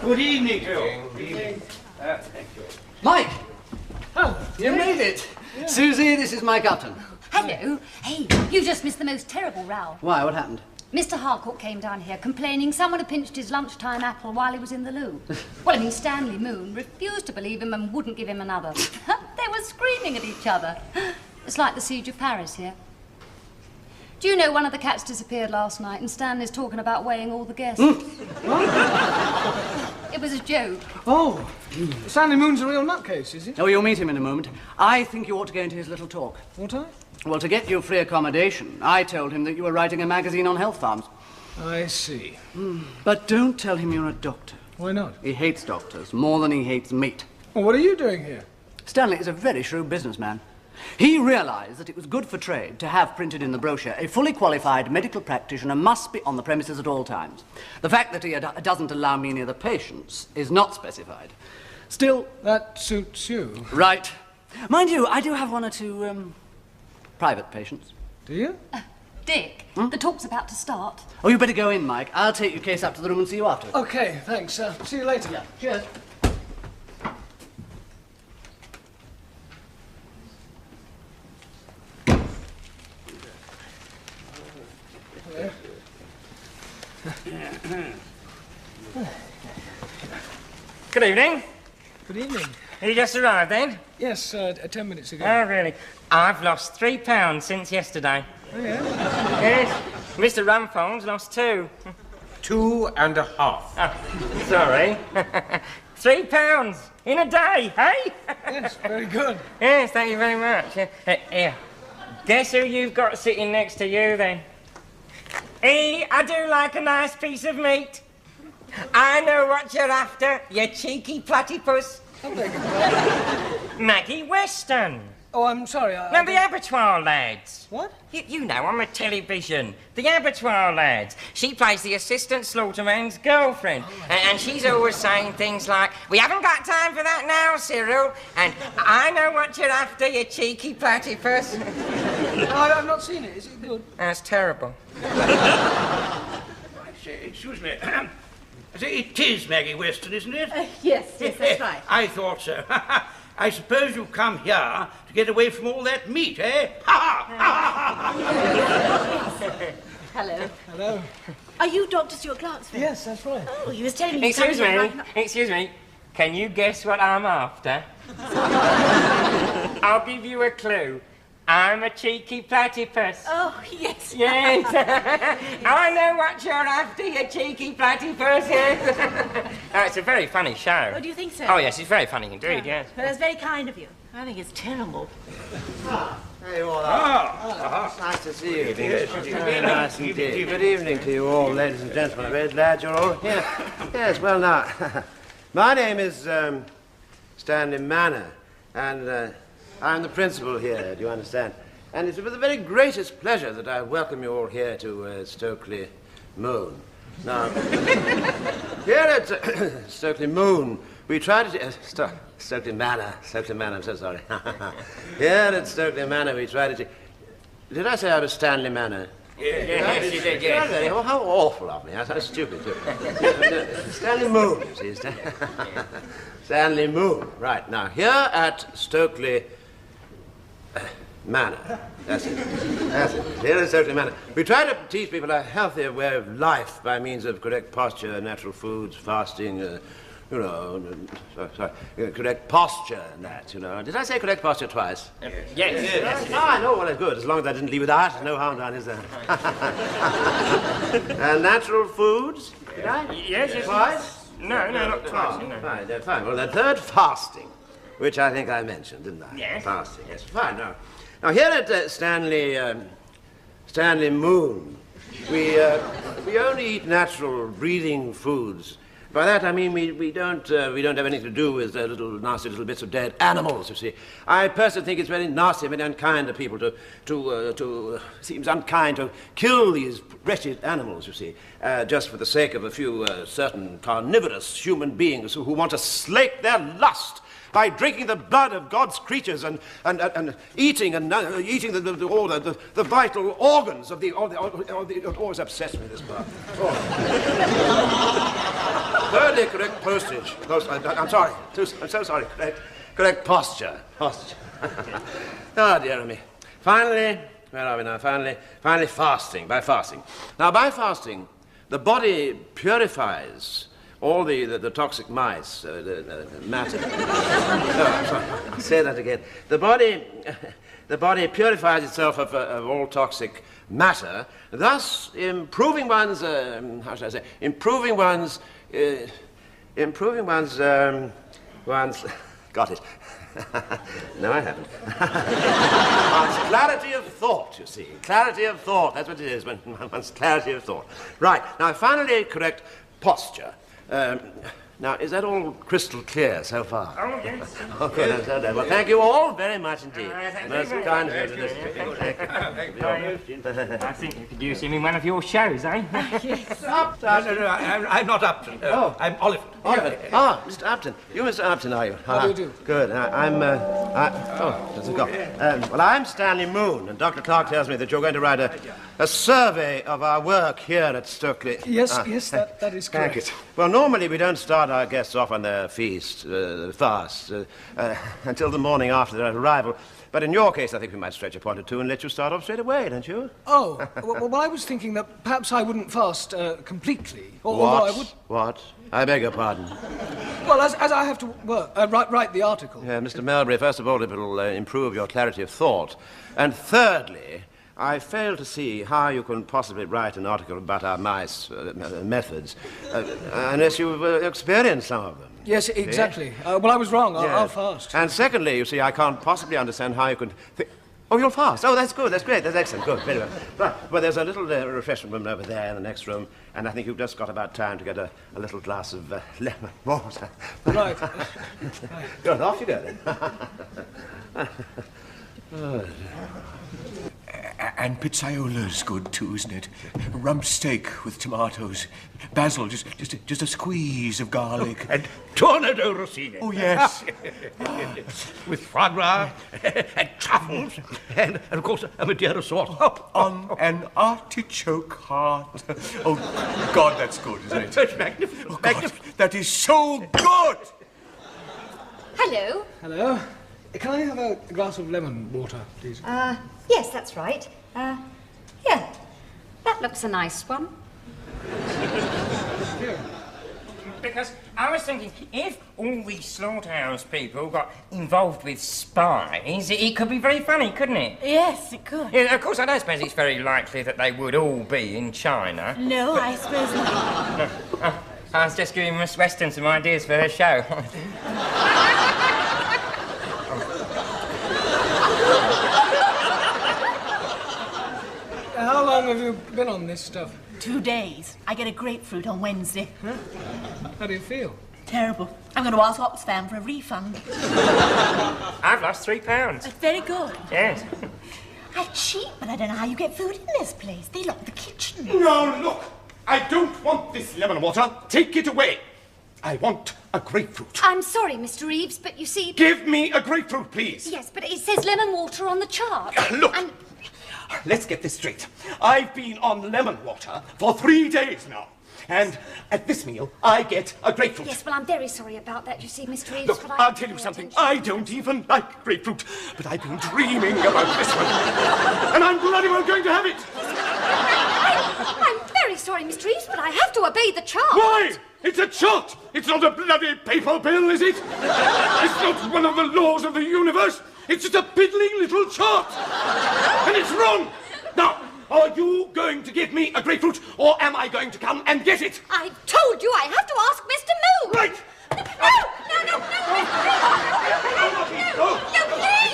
Good evening to you. Good evening. Thank you. Mike! Oh, you made it. Yeah. Susie, this is Mike Upton. Hello. Hey, you just missed the most terrible row. Why? What happened? Mr. Harcourt came down here complaining someone had pinched his lunchtime apple while he was in the loo. Well, I mean, Stanley Moon refused to believe him and wouldn't give him another. They were screaming at each other. It's like the siege of Paris here. Do you know one of the cats disappeared last night and Stanley's talking about weighing all the guests? It was a joke. Oh, Stanley Moon's a real nutcase, is he? Oh, you'll meet him in a moment. I think you ought to go into his little talk. Ought I? Well, to get you free accommodation, I told him that you were writing a magazine on health farms. I see. But don't tell him you're a doctor. Why not? He hates doctors more than he hates meat. Well, what are you doing here? Stanley is a very shrewd businessman. He realized that it was good for trade to have printed in the brochure a fully qualified medical practitioner must be on the premises at all times. The fact that he doesn't allow me near the patients is not specified. Still... That suits you. Right. Mind you, I do have one or two, private patients. Do you? Dick, the talk's about to start. Oh, you better go in, Mike. I'll take your case up to the room and see you after. Okay, thanks. See you later. Yeah. Cheers. Good evening. Good evening. You just arrived then? Yes, 10 minutes ago. Oh, really? I've lost £3 since yesterday. Oh, yeah? Yes. Mr. Rumfold's lost 2. 2.5. Oh, sorry. £3 in a day, hey? Yes, very good. Yes, thank you very much. Here. Guess who you've got sitting next to you, then? I do like a nice piece of meat. I know what you're after, you cheeky platypus. Maggie Weston. Oh, I'm sorry. No, the abattoir lads. What? You know, on the television. The abattoir lads. She plays the assistant slaughterman's girlfriend. And she's always saying things like, we haven't got time for that now, Cyril. And I know what you're after, you cheeky platypus. I've not seen it. Is it good? That's terrible. Excuse me. It is Maggie Weston, isn't it? Yes, that's right. I thought so. I suppose you've come here to get away from all that meat, eh? Hello. Hello. Are you Dr. Stuart Clark's friend? Yes, that's right. Oh, he was telling me... Excuse me. Can you guess what I'm after? I'll give you a clue. I'm a cheeky platypus. Oh, yes. Yes. I know what you're after, you cheeky platypus, yes. It's a very funny show. Oh, do you think so? Oh, yes, it's very funny indeed, yes. Well, that's very kind of you. I think it's terrible. Hey, all right. It's nice to see you. Very nice indeed. Good evening to you all, ladies and gentlemen. I'm very glad you're all here. Yes, well, now, my name is Stanley Manor, and I'm the principal here, do you understand? And it's with the very greatest pleasure that I welcome you all here to Stokely Moon. Now, here at Stokely Moon, we try to... Stokely Manor, I'm so sorry. Here at Stokely Manor, we try to... Did I say I was Stanley Manor? Yes, you did, yes. Oh, how awful of me. How stupid, too. Stanley Moon, you see. Stanley Moon. Right, now, here at Stokely Manor. That's it. Here at Stokely Manor. We try to teach people a healthier way of life by means of correct posture, natural foods, fasting, correct posture and that, you know. Did I say correct posture twice? Yes. I know, well, that's good. As long as I didn't leave with that, no harm done, is there? Natural foods? Did I? Yes. Twice? No, not twice. Oh, fine, fine. Well, the third, fasting, which I think I mentioned, didn't I? Yes. Fasting, yes. Fine. Now here at Stanley Moon, we only eat natural breathing foods. By that I mean we don't have anything to do with nasty little bits of dead animals, you see. I personally think it's very nasty, very unkind of people to seems unkind to kill these wretched animals, you see, just for the sake of a few certain carnivorous human beings who want to slake their lust by drinking the blood of God's creatures and eating all the vital organs of the always obsessed with this part. Oh. Third finally, correct postage. I'm sorry. I'm so sorry. Correct posture. Posture. Oh, dear me. Finally, where are we now? Finally fasting. By fasting. Now, by fasting, the body purifies all the toxic mice, matter. I'm sorry. I'll say that again. The body purifies itself of all toxic matter, thus improving one's, got it. No, I haven't. One's clarity of thought, you see. Clarity of thought, that's what it is, one's clarity of thought. Right, now finally correct posture. Now, is that all crystal clear so far? Oh, yes. Okay, that's okay. Well, thank you all very much indeed. Most kind of you to listen to me. I think you could use him in one of your shows, eh? Yes. No, I'm not Upton. I'm Oliphant. Oliver. Ah, Mr. Upton. You Mr. Upton, are you? How do you do? Good. There's a cough. Well, I'm Stanley Moon, and Dr. Clark tells me that you're going to write a survey of our work here at Stokely. Yes, that is correct. Thank you. Well, normally we don't start our guests off on their fast, until the morning after their arrival. But in your case, I think we might stretch a point or two and let you start off straight away, don't you? Oh, well, I was thinking that perhaps I wouldn't fast completely. Although I would. What? I beg your pardon. Well, as I have to write the article. Mr. Melbury, first of all, it will improve your clarity of thought. And thirdly, I fail to see how you can possibly write an article about our mice methods unless you've experienced some of them. Yes, exactly. Well, I was wrong. I'll fast. And secondly, you see, I can't possibly understand how you can... Oh, you'll fast. Oh, that's good. That's great. That's excellent. Good. Very well. Right. Well, there's a little refreshment room over there in the next room, and I think you've just got about time to get a little glass of lemon water. Right. Good. Off you go, then. And pizzaiola's good too, isn't it? Rump steak with tomatoes, basil, just a squeeze of garlic. And tornado rossini. Oh yes. With foie gras and truffles and of course a Madeira sauce. On an artichoke heart. Oh God, that's good, isn't it? That's magnificent. Oh, God, Magnificent. that is so good. Hello. Hello. Can I have a glass of lemon water, please? Yes, that's right. Yeah. That looks a nice one. Because I was thinking, if all these slaughterhouse people got involved with spies, it could be very funny, couldn't it? Yes, it could. Yeah, of course, I don't suppose it's very likely that they would all be in China. No, I suppose not. I was just giving Miss Weston some ideas for her show. How long have you been on this stuff? 2 days. I get a grapefruit on Wednesday. Huh? How do you feel? Terrible. I'm going to ask Oxfam for a refund. I've lost £3. That's very good. Yes. I'm cheap, but I don't know how you get food in this place. They lock the kitchen. No, look, I don't want this lemon water. Take it away. I want a grapefruit. I'm sorry, Mr. Reeves, but you see... Give me a grapefruit, please. Yes, but it says lemon water on the chart. Look. And... Let's get this straight. I've been on lemon water for 3 days now. And at this meal, I get a grapefruit. Yes, well, I'm very sorry about that, you see, Mr. Reeves. Look, but I'll tell you something. I don't even like grapefruit, but I've been dreaming about this one. And I'm bloody well going to have it. I'm very sorry, Mr. Reeves, but I have to obey the chart. Why? It's a chart. It's not a bloody paper bill, is it? It's not one of the laws of the universe. It's just a piddling little chart. And it's wrong. Now, are you going to give me a grapefruit, or am I going to come and get it? I told you I have to ask Mr. Moon. Right. No, please!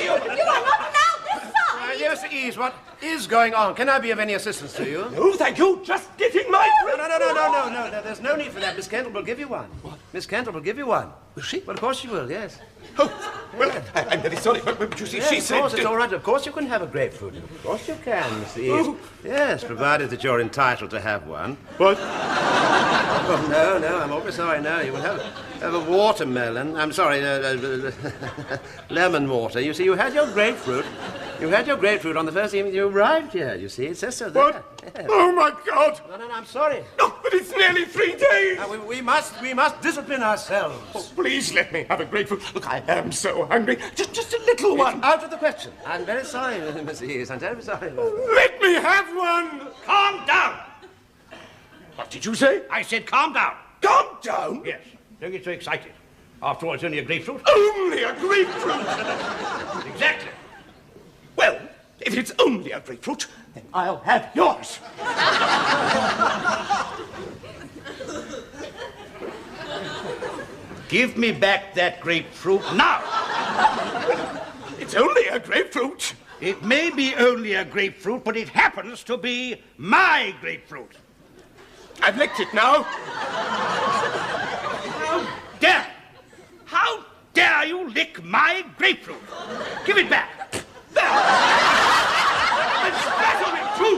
You are not allowed this side! Dear Mr. Eaves, what is going on? Can I be of any assistance to you? No, thank you. Just getting my No. There's no need for that. Miss Kendall will give you one. What? Miss Kendall will give you one. Will she? Well, of course she will, yes. Oh, well, I'm very sorry, but you see, she Of said... course, it's all right. Of course you can have a grapefruit. Of course you can, Mr. Eaves. Oh. Yes, provided that you're entitled to have one. What? Oh, no, I'm awfully sorry. No, you will have a watermelon. I'm sorry, lemon water. You see, you had your grapefruit. You had your grapefruit on the first evening you arrived here, you see. It says so there. What? Oh, my God! No, I'm sorry. No, but it's nearly 3 days! We must discipline ourselves. Oh, please let me have a grapefruit. Look, I am so hungry. Just a little one. It's out of the question. I'm very sorry, Mr. Hughes. I'm terribly sorry. Let me have one! Calm down. What did you say? I said calm down. Calm down? Yes. Don't get so excited. After all, it's only a grapefruit. Only a grapefruit? Exactly. Well, if it's only a grapefruit, then I'll have yours. Give me back that grapefruit now. It's only a grapefruit. It may be only a grapefruit, but it happens to be my grapefruit. I've licked it now. How dare you lick my grapefruit? Give it back. And spat on it, too.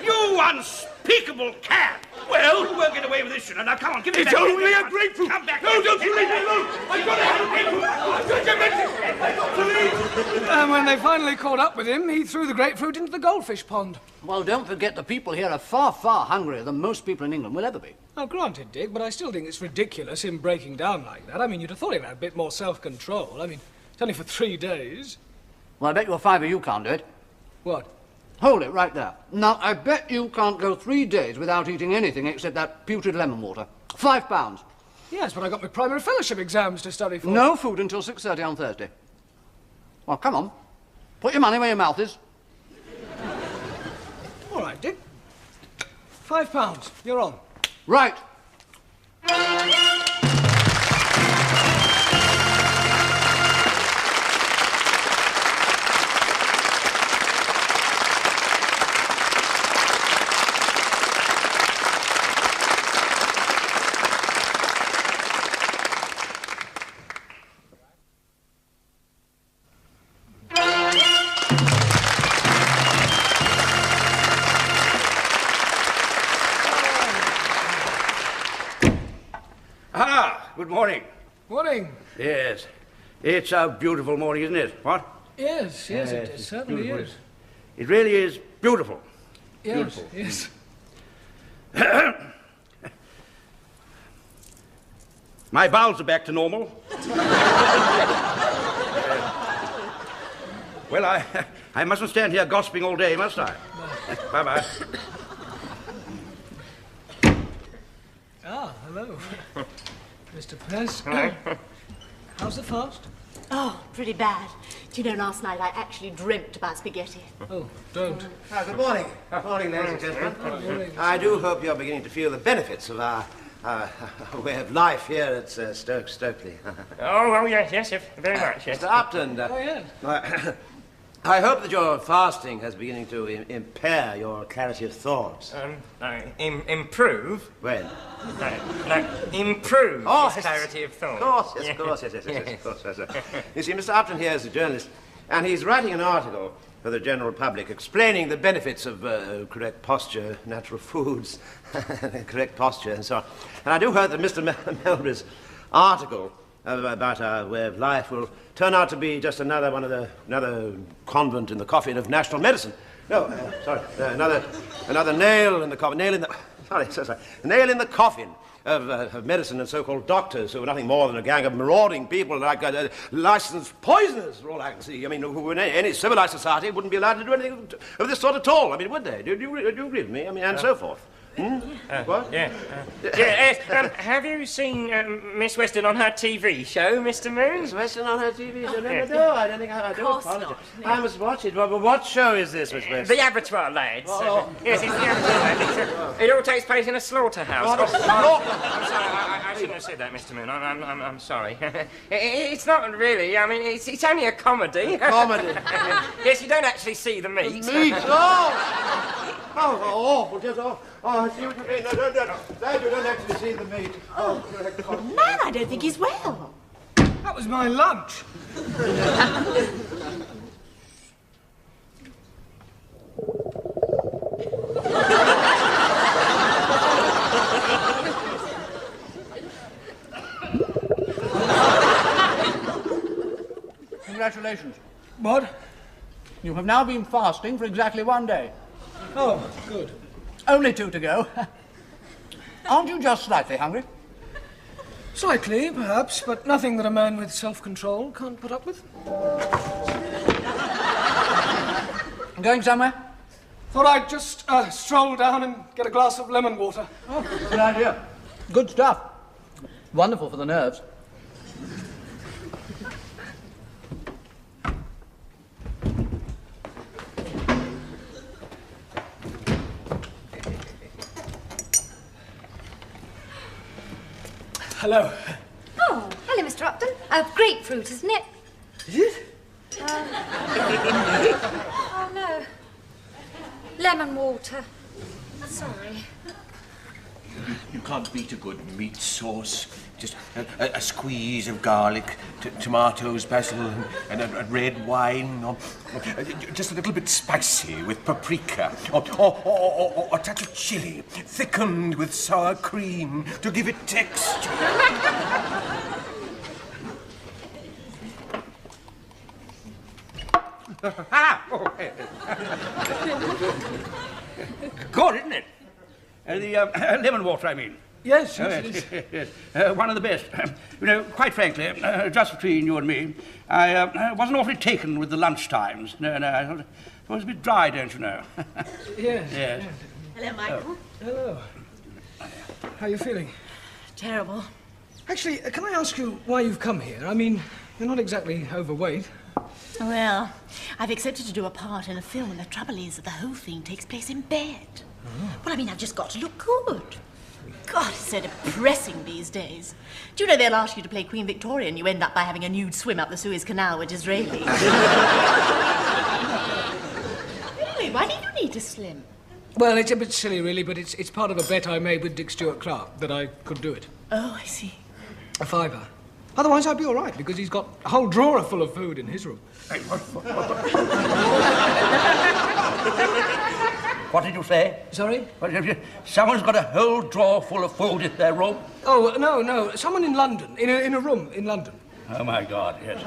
You unspeakable cad. Well, you won't get away with this, you know. Now, come on, give it it's back. only a grapefruit. Come back. No, don't you leave me alone. I've got to have a grapefruit. I've got to leave. And when they finally caught up with him, he threw the grapefruit into the goldfish pond. Well, don't forget the people here are far, far hungrier than most people in England will ever be. Oh, granted, Dick, but I still think it's ridiculous him breaking down like that. I mean, you'd have thought he'd had a bit more self-control. I mean, it's only for 3 days. Well, I bet you a fiver you can't do it. What? Hold it right there. Now, I bet you can't go 3 days without eating anything except that putrid lemon water. £5. Yes, but I got my primary fellowship exams to study for. No food until 6:30 on Thursday. Well, come on. Put your money where your mouth is. All right, Dick. £5. You're on. Right. Good morning. Morning. Yes. It's a beautiful morning, isn't it? What? Yes, it certainly beautiful. is. It really is beautiful. Yes, Beautiful. yes. My bowels are back to normal. Well, I mustn't stand here gossiping all day, must I? Bye-bye. Ah, hello. Mr. Press. How's the fast? Oh, pretty bad. Do you know, last night I actually dreamt about spaghetti. Oh, don't. Good morning. Good morning, ladies and gentlemen. I do hope you're beginning to feel the benefits of our way of life here at Stokely. Oh, yes, very much, yes. Mr. Upton, Oh, yes. I hope that your fasting has beginning to impair your clarity of thought. Improve? When? No, improve Oh, his clarity of thought. Of course, yes, of course, yes, of course. Yes. You see, Mr. Upton here is a journalist, and he's writing an article for the general public explaining the benefits of correct posture, natural foods, correct posture, and so on. And I do hope that Mr. Melbury's article about our way of life will turn out to be just another convent in the coffin of national medicine. No, sorry, another nail in the coffin. Nail in the coffin of medicine and so-called doctors who are nothing more than a gang of marauding people like licensed poisoners, for all I can see. I mean, who in any civilized society wouldn't be allowed to do anything of this sort at all. I mean, would they? Do you agree with me? I mean, and so forth. What? Yeah. Have you seen Miss Weston on her TV show, Mr. Moon? Miss Weston on her TV show? No, I don't think I do. Apologize. I must watch it. Well, what show is this, Miss Weston? The Abattoir Lads. Yes, it's the Abattoir Lads. It all takes place in a slaughterhouse. What a I'm sorry, I shouldn't have said that, Mr. Moon. I'm sorry. It's not really. I mean, it's only a comedy. Comedy? Yes, you don't actually see the meat. Meat? Oh, awful, just awful. Oh, I see what you mean. No, you don't actually see the meat. Oh, Man, I don't think he's well. That was my lunch. Congratulations. What? You have now been fasting for exactly 1 day. Oh, good. Only 2 to go. Aren't you just slightly hungry? Slightly, perhaps, but nothing that a man with self-control can't put up with. Going somewhere? Thought I'd just stroll down and get a glass of lemon water. Oh, good idea. Good stuff. Wonderful for the nerves. Hello. Oh, hello, Mr. Upton. Grapefruit, isn't it? Is it? Oh, no. Lemon water. Sorry. You can't beat a good meat sauce. Just a squeeze of garlic, tomatoes, basil, and a red wine. Or just a little bit spicy with paprika. Or a touch of chili, thickened with sour cream to give it texture. Good, isn't it? The lemon water, I mean. Yes, yes, yes. One of the best. You know, quite frankly, just between you and me, I wasn't awfully taken with the lunch times. No, I thought it was a bit dry, don't you know? Yes. Yes. Hello, Michael. Hello. How are you feeling? Terrible. Actually, can I ask you why you've come here? I mean, you're not exactly overweight. Well, I've accepted to do a part in a film, and the trouble is that the whole thing takes place in bed. Oh. Well, I mean, I've just got to look good. God, it's so depressing these days. Do you know they'll ask you to play Queen Victoria and you end up by having a nude swim up the Suez Canal with Disraeli? Really, why do you need to slim? Well, it's a bit silly, really, but it's part of a bet I made with Dick Stewart Clark that I could do it. Oh, I see. A fiver. Otherwise, I'd be all right, because he's got a whole drawer full of food in his room. Hey, what did you say? Sorry? Someone's got a whole drawer full of food in their room? Oh, no. Someone in London. In a room in London. Oh, my God, yes.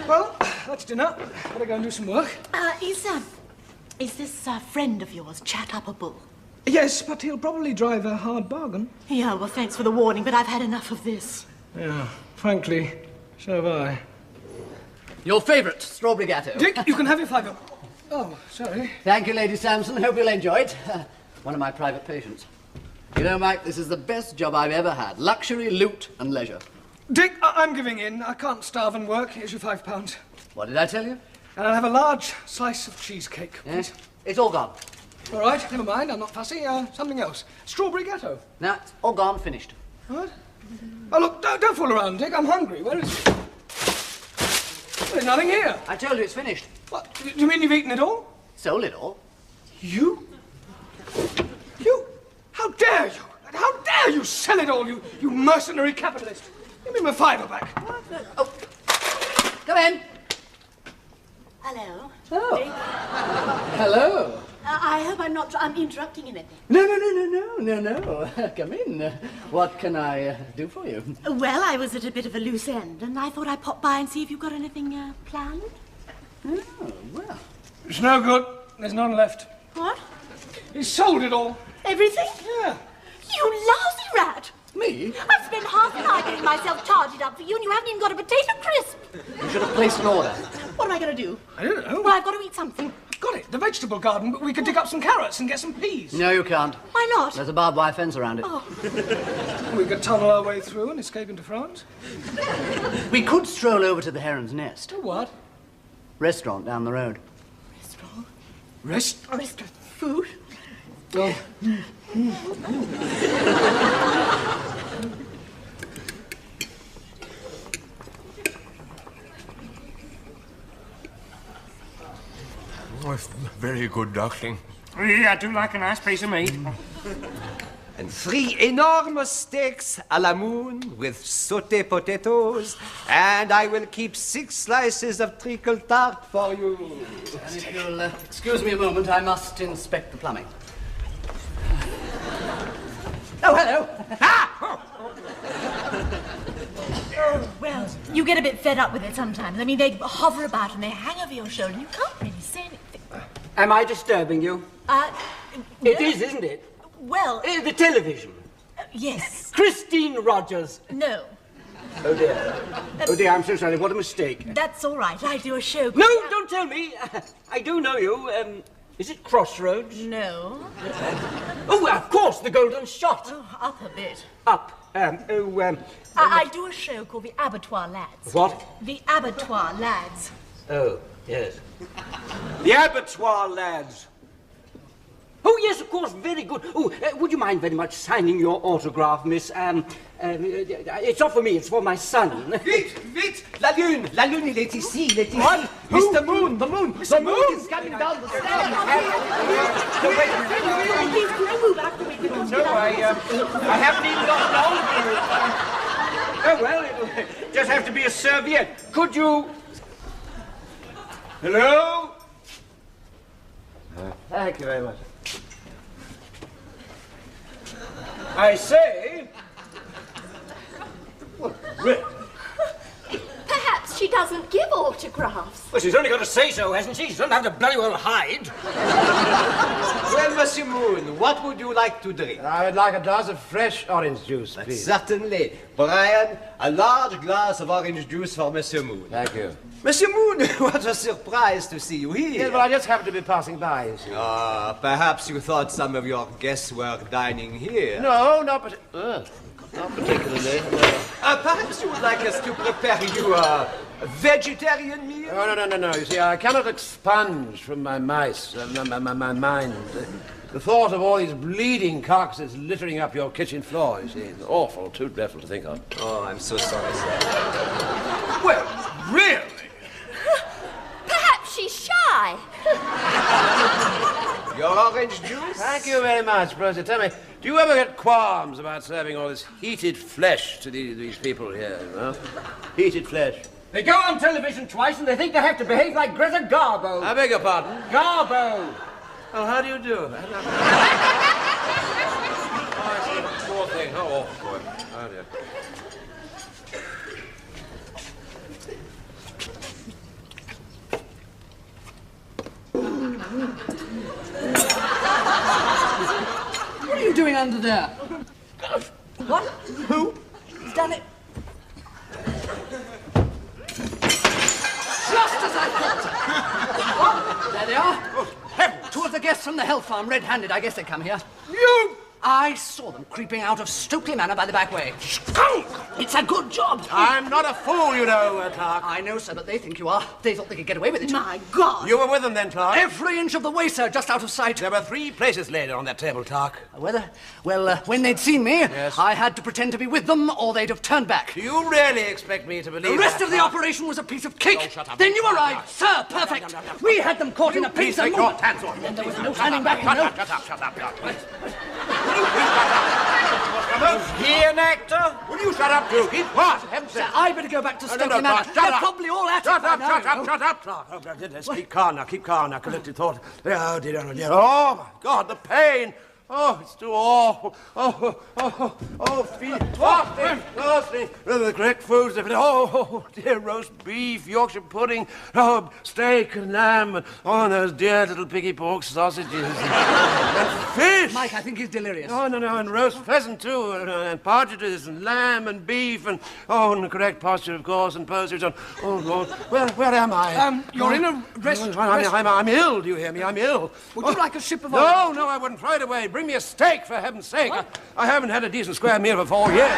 Well, that's dinner. Better go and do some work. Is this friend of yours chat-upable? Yes, but he'll probably drive a hard bargain. Yeah, well, thanks for the warning, but I've had enough of this. Yeah, frankly, so have I. Your favourite, strawberry gatto. Dick, you can have your fiver. Oh, sorry. Thank you, Lady Sampson. Hope you'll enjoy it. One of my private patients. You know, Mike, this is the best job I've ever had. Luxury, loot, and leisure. Dick, I'm giving in. I can't starve and work. Here's your £5. What did I tell you? And I'll have a large slice of cheesecake, please. Yes. It's all gone. All right, never mind. I'm not fussy. Something else. Strawberry gatto. No, it's all gone, finished. What? Oh, look, don't fool around, Dick. I'm hungry. Where is it? There's nothing here. I told you it's finished. What? Do you mean you've eaten it all? Sold it all. You? You? How dare you? How dare you sell it all, you mercenary capitalist? Give me my fiver back. Oh. Come in. Hello. Oh. Hello. I hope I'm not interrupting anything. No. Come in. What can I do for you? Well, I was at a bit of a loose end, and I thought I'd pop by and see if you've got anything planned. Oh, well. It's no good. There's none left. What? He sold it all. Everything? Yeah. You lousy rat! Me? I've spent half an hour getting myself charged up for you, and you haven't even got a potato crisp. You should have placed an order. What am I going to do? I don't know. Well, I've got to eat something. Got it. The vegetable garden. But we could dig up some carrots and get some peas. No, you can't. Why not? There's a barbed wire fence around it. Oh. We could tunnel our way through and escape into France. We could stroll over to the Heron's Nest. To what? Restaurant down the road. Restaurant? Restaurant. Food? Oh. Oh, it's very good, darling. Yeah, I do like a nice piece of meat. And 3 enormous steaks à la Moon with sauté potatoes, and I will keep 6 slices of treacle tart for you. And if you'll excuse me a moment, I must inspect the plumbing. Oh, hello. Oh, well, You get a bit fed up with it sometimes. I mean, they hover about and they hang over your shoulder and you can't really say anything. Am I disturbing you? It is, isn't it? Well... The television. Yes. Christine Rogers. No. Oh, dear. Oh, dear, I'm so sorry. What a mistake. That's all right. I do a show... No, don't tell me. I do know you. Is it Crossroads? No. Oh, of course, the Golden Shot. Oh, up a bit. Up. I do a show called The Abattoir Lads. What? The Abattoir Lads. Oh, yes. The Abattoir Lads. Oh, yes, of course, very good. Oh, would you mind very much signing your autograph, miss? It's not for me, it's for my son. Vite, vite! La lune, il est ici, il est ici. What? Mr. Moon, the moon is coming down the stairs. No, I haven't even got long. Oh, well, it'll just have to be a serviette. Could you... Hello? Thank you very much. I say... Well, really? Perhaps she doesn't give autographs. Well, she's only got to say so, hasn't she? She doesn't have to bloody well hide. Well, Monsieur Moon, what would you like to drink? I would like a glass of fresh orange juice, please. Certainly. Brian, a large glass of orange juice for Monsieur Moon. Thank you. Monsieur Moon, what a surprise to see you here. Yes, well, I just happened to be passing by, you see. Ah, perhaps you thought some of your guests were dining here. No, not particularly. Perhaps you would like us to prepare you a vegetarian meal? Oh, no. You see, I cannot expunge from my mice, my mind. The thought of all these bleeding carcasses littering up your kitchen floor, you see, is awful, too dreadful to think of. Oh, I'm so sorry, sir. Well, really? Perhaps she's shy. Your orange juice? Thank you very much, Percy. Tell me, do you ever get qualms about serving all this heated flesh to these people here, you know? Heated flesh. They go on television twice and they think they have to behave like Greta Garbo. I beg your pardon? Garbo. Oh, how do you do? Oh, I see. Poor thing. How awful. Oh, dear. What are you doing under there? What? Who? He's done it. Just as I thought. Oh, there they are. Two of the guests from the health farm, red-handed. I guess they come here. You! I saw them creeping out of Stokely Manor by the back way. Skunk! It's a good job. I'm not a fool, you know, Clark. I know, sir, but they think you are. They thought they could get away with it. My God! You were with them then, Clark? Every inch of the way, sir, just out of sight. There were 3 places laid on that table, Clark. When they'd seen me, yes. I had to pretend to be with them, or they'd have turned back. Do you really expect me to believe The rest that, of the Clark? operation was a piece of cake. Oh, shut up. Then you arrived, sir, perfect. We had them caught in a Please pincer take your movement. hands off me. And there was no turning back, you know. Shut up, Clark. He an actor? Will you shut up, too? Keep quiet, for heaven's sake. I better go back to Stokely Clark, Manor. shut They're up. probably all at it Shut by up, now, shut you up, know. shut up, Clark. Oh, let's keep calm now, collected thought. Oh, dear, oh, dear. Oh, my God, the pain. Oh, it's too awful. Feed. The correct foods. Oh, dear, roast beef, Yorkshire pudding, steak and lamb, and those dear little piggy pork sausages. And fish. Mike, I think he's delirious. Oh, no, and roast pheasant, too, and partridges, and lamb, and beef, and the correct posture, of course, and postage on. Oh, Lord, where am I? You're in a rest. I'm ill, do you hear me? I'm ill. Would you like a sip of oil? No, I wouldn't. Throw it away. Bring me a steak, for heaven's sake. I haven't had a decent square meal for 4 years.